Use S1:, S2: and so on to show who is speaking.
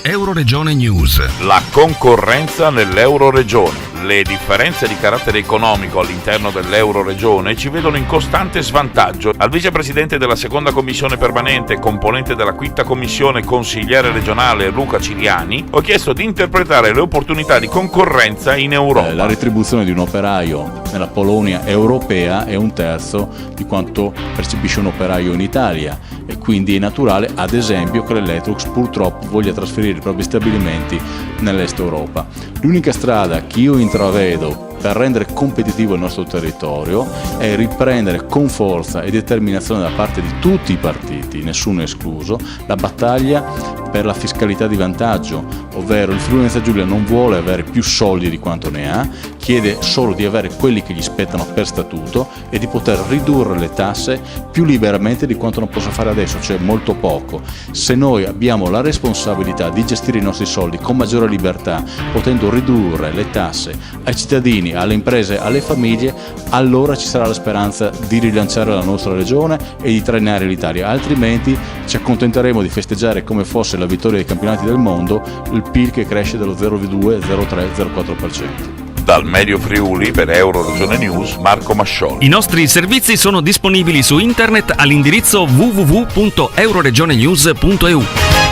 S1: Euroregione News.
S2: La concorrenza nell'Euroregione. Le differenze di carattere economico all'interno dell'Euroregione ci vedono in costante svantaggio. Al vicepresidente della seconda commissione permanente, componente della quinta commissione, consigliere regionale Luca Ciriani, ho chiesto di interpretare le opportunità di concorrenza in Europa.
S3: La retribuzione di un operaio nella Polonia europea è un terzo di quanto percepisce un operaio in Italia e quindi è naturale, ad esempio, che l'Electrolux purtroppo voglia trasferire i propri stabilimenti nell'est Europa. L'unica strada che io intravedo per rendere competitivo il nostro territorio è riprendere con forza e determinazione da parte di tutti i partiti, nessuno escluso, la battaglia per la fiscalità di vantaggio, ovvero il Friuli Venezia Giulia non vuole avere più soldi di quanto ne ha, chiede solo di avere quelli che gli spettano per statuto e di poter ridurre le tasse più liberamente di quanto non possa fare adesso, cioè molto poco. Se noi abbiamo la responsabilità di gestire i nostri soldi con maggiore libertà, potendo ridurre le tasse ai cittadini, alle imprese, alle famiglie, allora ci sarà la speranza di rilanciare la nostra regione e di trainare l'Italia, altrimenti ci accontenteremo di festeggiare come fosse la vittoria dei campionati del mondo il PIL che cresce dello 0,2, 0,3, 0,4%.
S2: Dal Medio Friuli per Euroregione News, Marco Mascioli.
S1: I nostri servizi sono disponibili su internet all'indirizzo www.euroregionenews.eu.